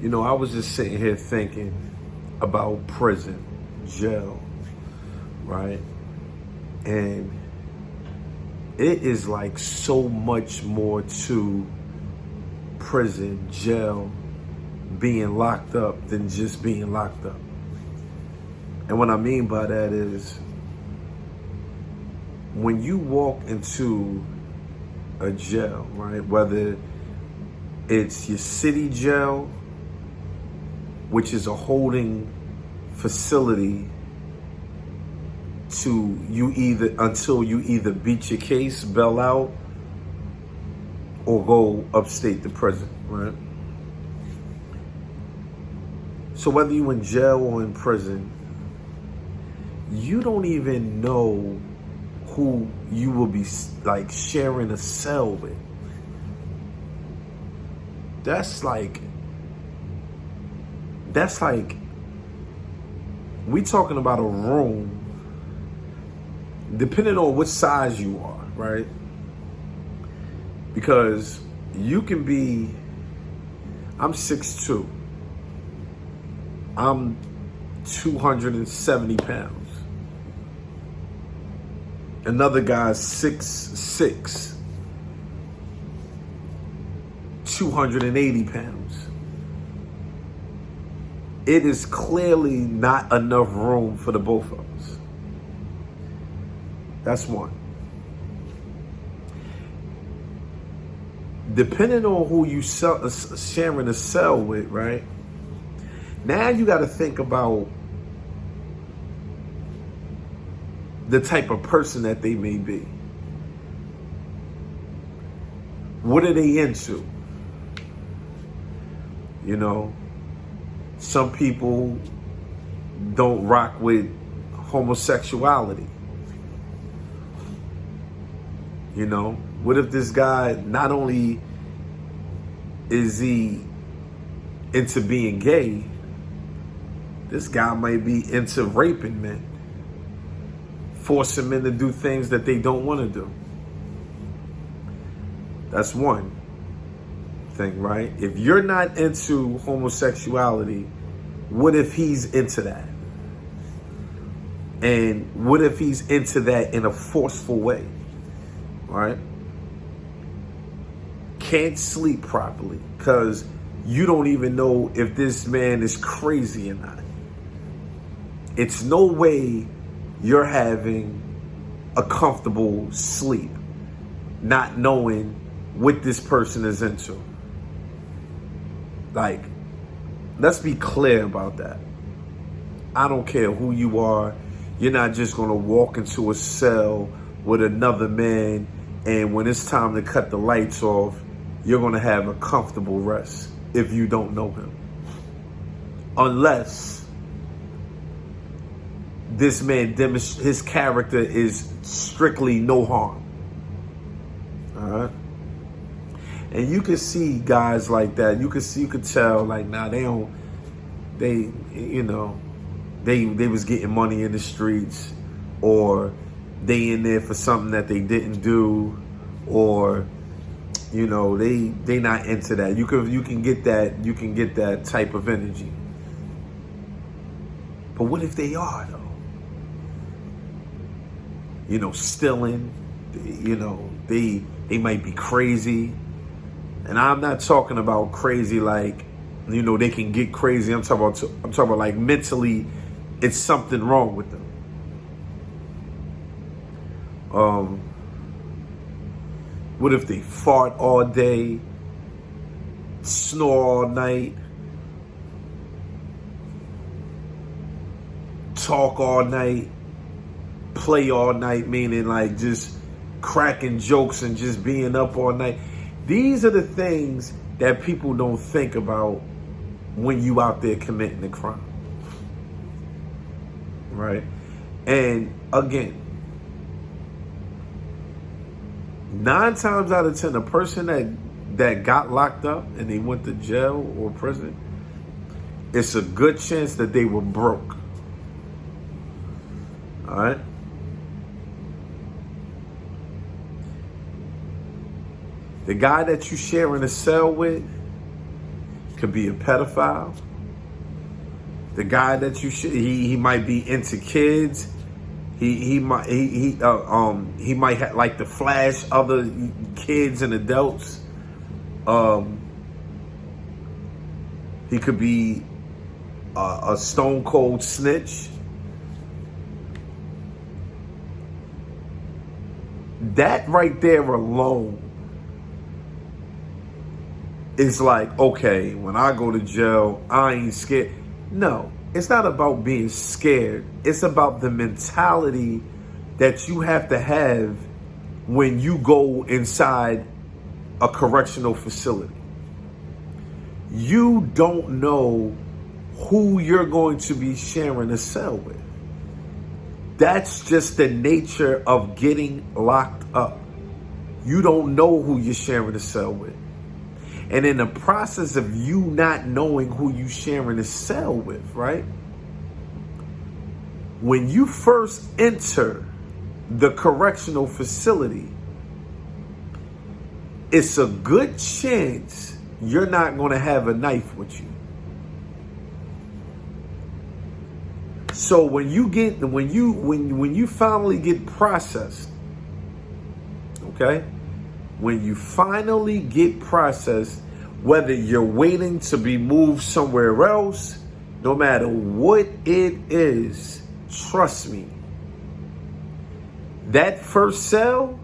You know, I was just sitting here thinking about prison, jail, right? And it is like so much more to prison, jail, being locked up than just being locked up. And what I mean by that is when you walk into a jail, right? Whether it's your city jail, which is a holding facility to you either until you either beat your case, bail out, or go upstate to prison, right? So whether you in jail or in prison, you don't even know who you will be like sharing a cell with. That's like we talking about a room, depending on which size you are, right? Because you can be, I'm 6'2". I'm 270 pounds. Another guy's 6'6", 280 pounds. It is clearly not enough room for the both of us. That's one. Depending on who you sharing a cell with, right? Now you got to think about the type of person that they may be. What are they into? You know, some people don't rock with homosexuality. You know, what if this guy, not only is he into being gay, this guy might be into raping men, forcing men to do things that they don't want to do. That's one thing, right? If you're not into homosexuality, what if he's into that? And what if he's into that in a forceful way, right? Can't sleep properly because you don't even know if this man is crazy or not. It's no way you're having a comfortable sleep not knowing what this person is into. Like, let's be clear about that. I don't care who you are. You're not just going to walk into a cell with another man and when it's time to cut the lights off, you're going to have a comfortable rest if you don't know him. Unless this man his character is strictly no harm. All right? And you can see guys like that. You could tell like, nah, they was getting money in the streets, or they in there for something that they didn't do, or you know, they not into that. You can get that type of energy. But what if they are though? You know, stealing, you know, they might be crazy. And I'm not talking about crazy like, you know, they can get crazy. I'm talking about like mentally, it's something wrong with them. What if they fart all day, snore all night, talk all night, play all night, meaning like just cracking jokes and just being up all night? These are the things that people don't think about when you out there committing a crime, right? And again, 9 times out of 10, a person that got locked up and they went to jail or prison, it's a good chance that they were broke. All right? The guy that you sharing a cell with, could be a pedophile. The guy that he might be into kids. He might have like to flash other kids and adults. He could be a stone cold snitch. That right there alone is like, okay, when I go to jail, I ain't scared. No, it's not about being scared. It's about the mentality that you have to have when you go inside a correctional facility. You don't know who you're going to be sharing a cell with. That's just the nature of getting locked up. You don't know who you're sharing a cell with. And in the process of you not knowing who you're sharing a cell with, right? When you first enter the correctional facility, it's a good chance you're not going to have a knife with you. So when you finally get processed, okay? When you finally get processed, whether you're waiting to be moved somewhere else, no matter what it is, trust me, that first cell,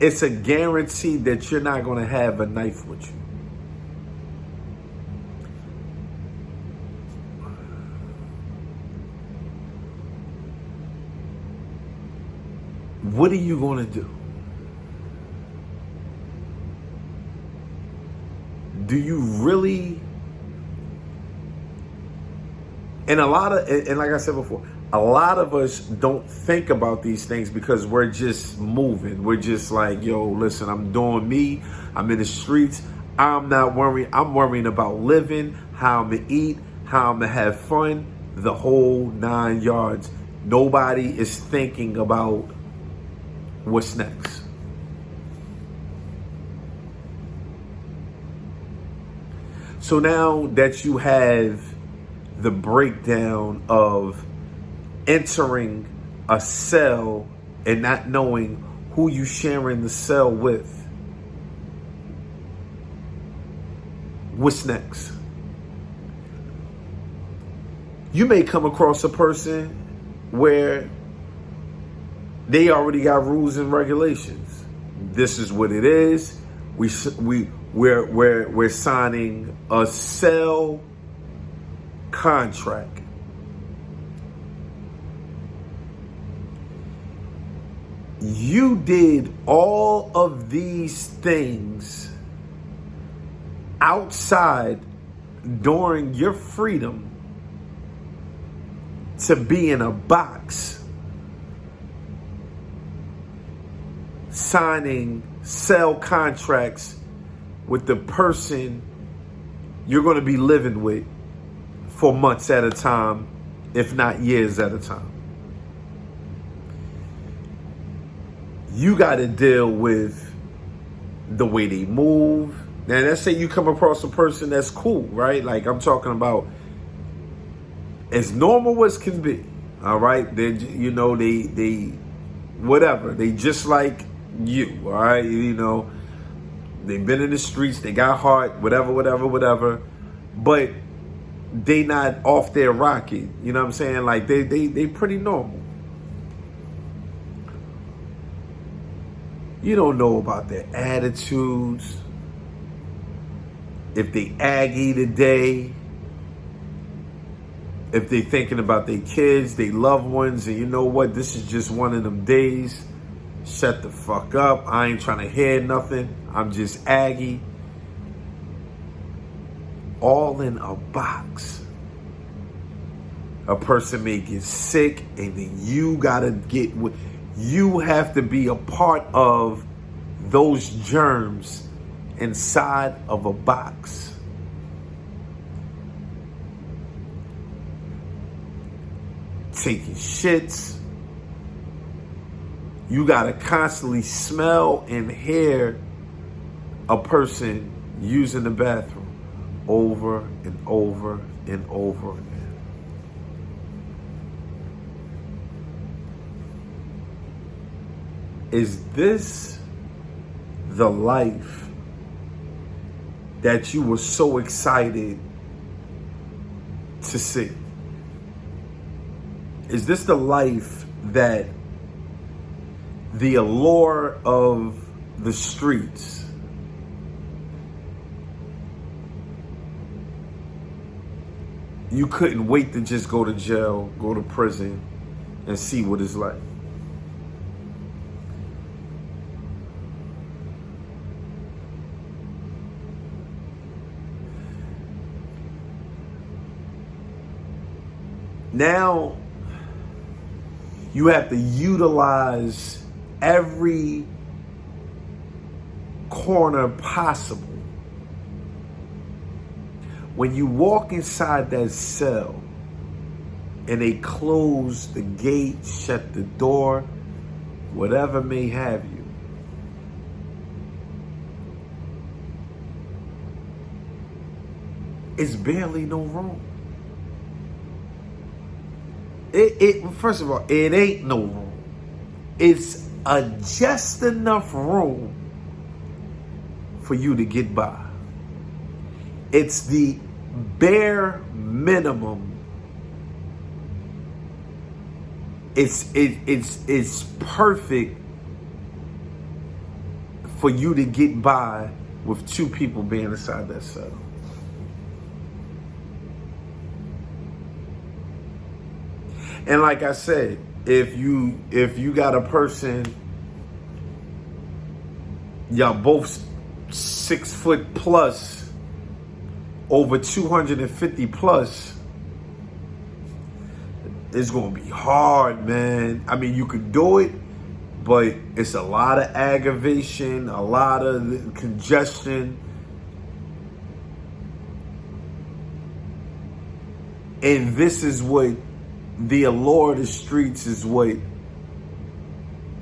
it's a guarantee that you're not going to have a knife with you. What are you going to do? Do you really? And like I said before, a lot of us don't think about these things because we're just moving. We're just like, yo, listen, I'm doing me. I'm in the streets. I'm not worrying. I'm worrying about living, how I'm going to eat, how I'm going to have fun, the whole 9 yards. Nobody is thinking about what's next. So now that you have the breakdown of entering a cell and not knowing who you sharing the cell with, what's next? You may come across a person where they already got rules and regulations. This is what it is. We're signing a cell contract. You did all of these things outside during your freedom to be in a box signing cell contracts with the person you're going to be living with for months at a time, if not years at a time. You got to deal with the way they move. Now, let's say you come across a person that's cool, right? Like I'm talking about as normal as can be. All right. They whatever. They just like you. All right. You know, they've been in the streets. They got heart, whatever. But they not off their rocket. You know what I'm saying? Like they pretty normal. You don't know about their attitudes. If they aggy today, if they thinking about their kids, their loved ones, and you know what, this is just one of them days. Shut the fuck up. I ain't trying to hear nothing. I'm just aggy. All in a box. A person may get sick, and then you have to be a part of those germs inside of a box. Taking shits. You gotta constantly smell and hear a person using the bathroom. over and over and over again. Is this the life that you were so excited to see? Is this the life that the allure of the streets you couldn't wait to just go to jail, go to prison, and see what it's like? Now, you have to utilize every corner possible. When you walk inside that cell and they close the gate, shut the door, whatever may have you, it's barely no room. First of all, it ain't no room. It's just enough room for you to get by. It's the bare minimum. It's perfect for you to get by with two people being inside that cell. And like I said, if you got a person, y'all both 6 foot plus, over 250 plus, it's gonna be hard, man. I mean, you could do it, but it's a lot of aggravation, a lot of congestion. And this is what the allure of the streets is. What,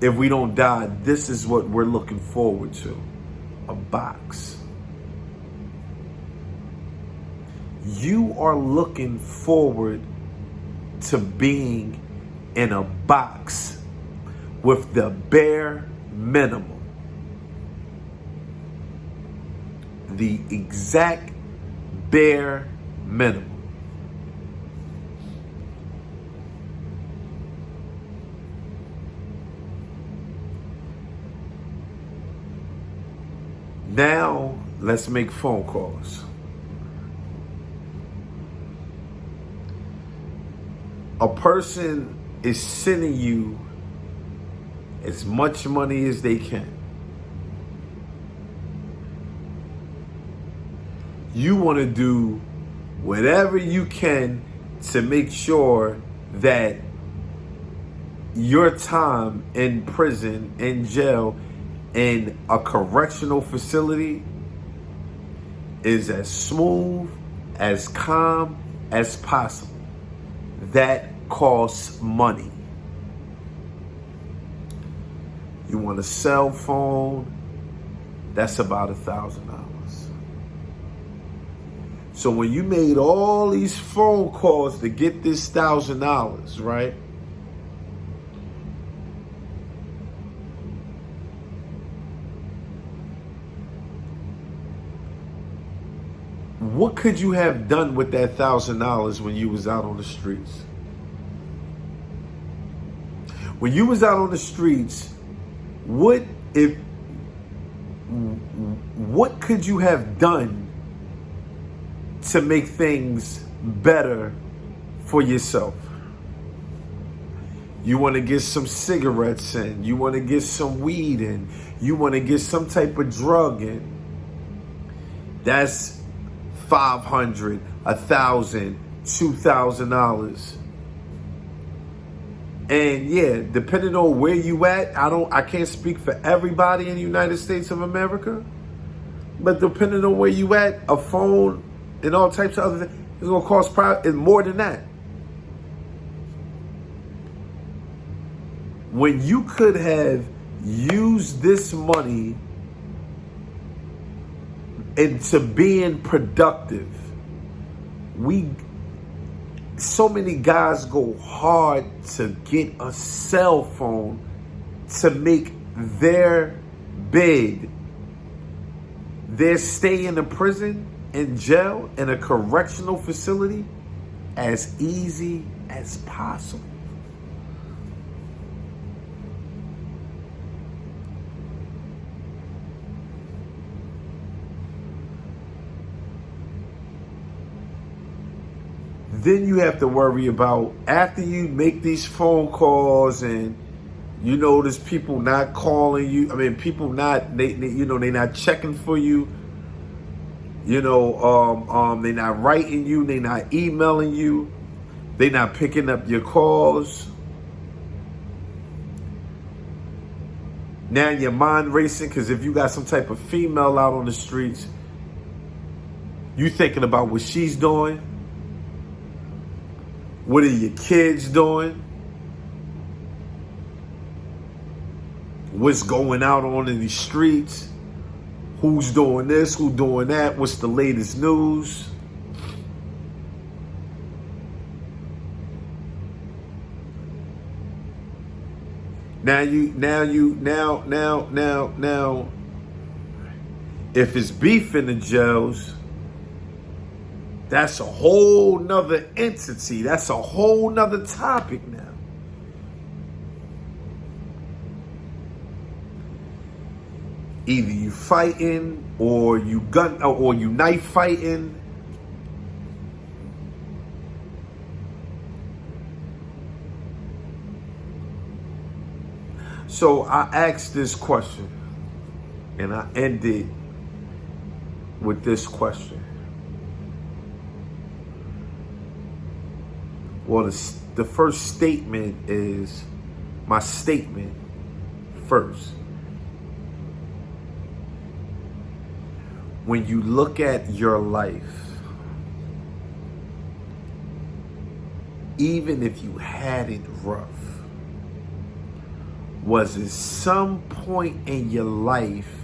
if we don't die, this is what we're looking forward to. A box. You are looking forward to being in a box with the bare minimum. The exact bare minimum. Now, let's make phone calls. A person is sending you as much money as they can. You want to do whatever you can to make sure that your time in prison, in jail, in a correctional facility is as smooth, as calm as possible. That costs money. You want a cell phone, that's about $1,000. So when you made all these phone calls to get this $1,000, right? What could you have done with that $1,000 when you was out on the streets? When you was out on the streets, what could you have done to make things better for yourself? You want to get some cigarettes in, you want to get some weed in, you want to get some type of drug in. That's $500, $1,000, $2,000. And yeah, depending on where you at, I can't speak for everybody in the United States of America, but depending on where you at, a phone and all types of other things, it's gonna cost probably more than that. When you could have used this money into being productive. So many guys go hard to get a cell phone to make their bid, their stay in the prison, in jail, in a correctional facility as easy as possible. Then you have to worry about, after you make these phone calls and you notice people not calling you, people not, they not checking for you, they're not writing you, they're not emailing you, they're not picking up your calls. Now your mind racing, because if you got some type of female out on the streets, you thinking about what she's doing. What are your kids doing? What's going out on in the streets? Who's doing this? Who's doing that? What's the latest news? Now, if it's beef in the jails, that's a whole nother entity. That's a whole nother topic now. Either you fighting or you knife fighting. So I asked this question, and I ended with this question. Well, the first statement is my statement first. When you look at your life, even if you had it rough, was it some point in your life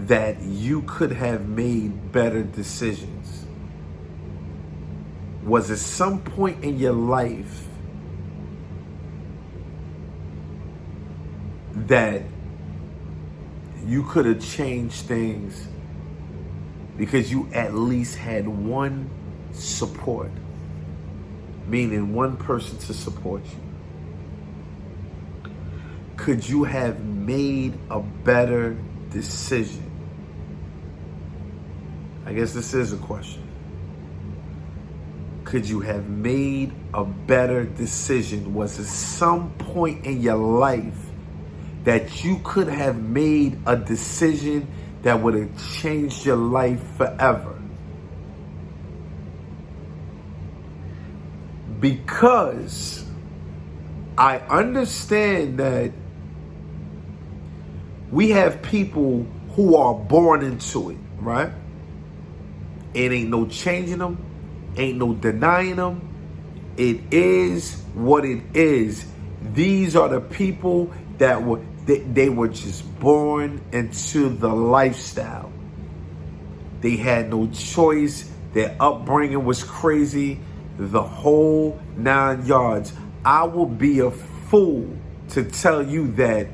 that you could have made better decisions? Was it some point in your life that you could have changed things because you at least had one support, meaning one person to support you? Could you have made a better decision? I guess this is a question. Could you have made a better decision? Was there some point in your life that you could have made a decision that would have changed your life forever? Because I understand that we have people who are born into it, right? It ain't no changing them. Ain't no denying them. It is what it is. These are the people that they were just born into the lifestyle. They had no choice. Their upbringing was crazy. The whole 9 yards. I will be a fool to tell you that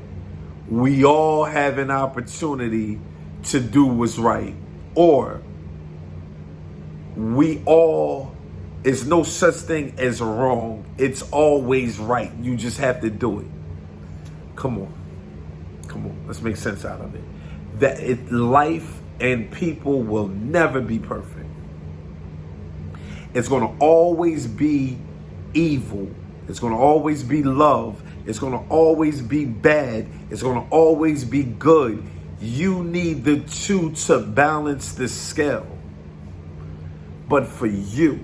we all have an opportunity to do what's right. Or it's no such thing as wrong. It's always right. You just have to do it. Come on. Let's make sense out of it. Life and people will never be perfect. It's going to always be evil. It's going to always be love. It's going to always be bad. It's going to always be good. You need the two to balance the scale. But for you,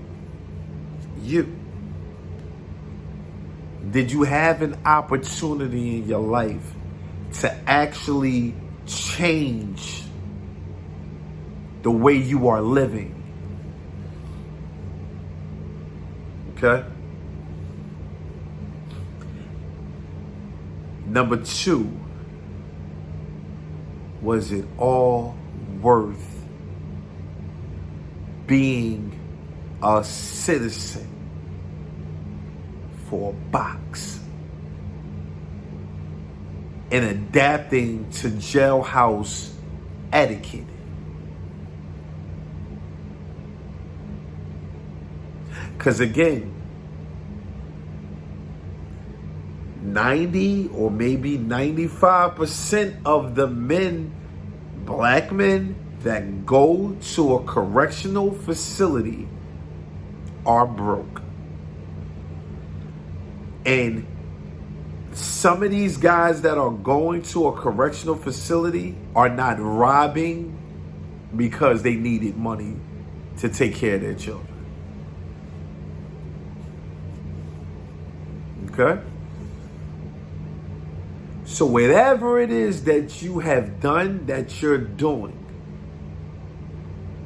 did you have an opportunity in your life to actually change the way you are living? Okay? Number 2, was it all worth being a citizen for a box and adapting to jailhouse etiquette. Because again, 90 or maybe 95% of the men, black men that go to a correctional facility are broke. And some of these guys that are going to a correctional facility are not robbing because they needed money to take care of their children. Okay? So whatever it is that you have done, that you're doing,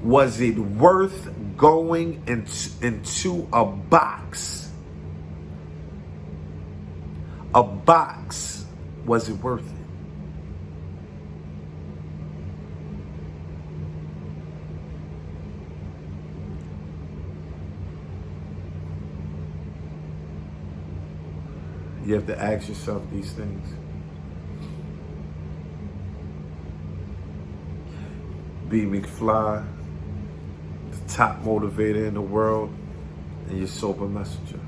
was it worth going into a box? A box, was it worth it? You have to ask yourself these things. B. McFly, the top motivator in the world, and your sober messenger.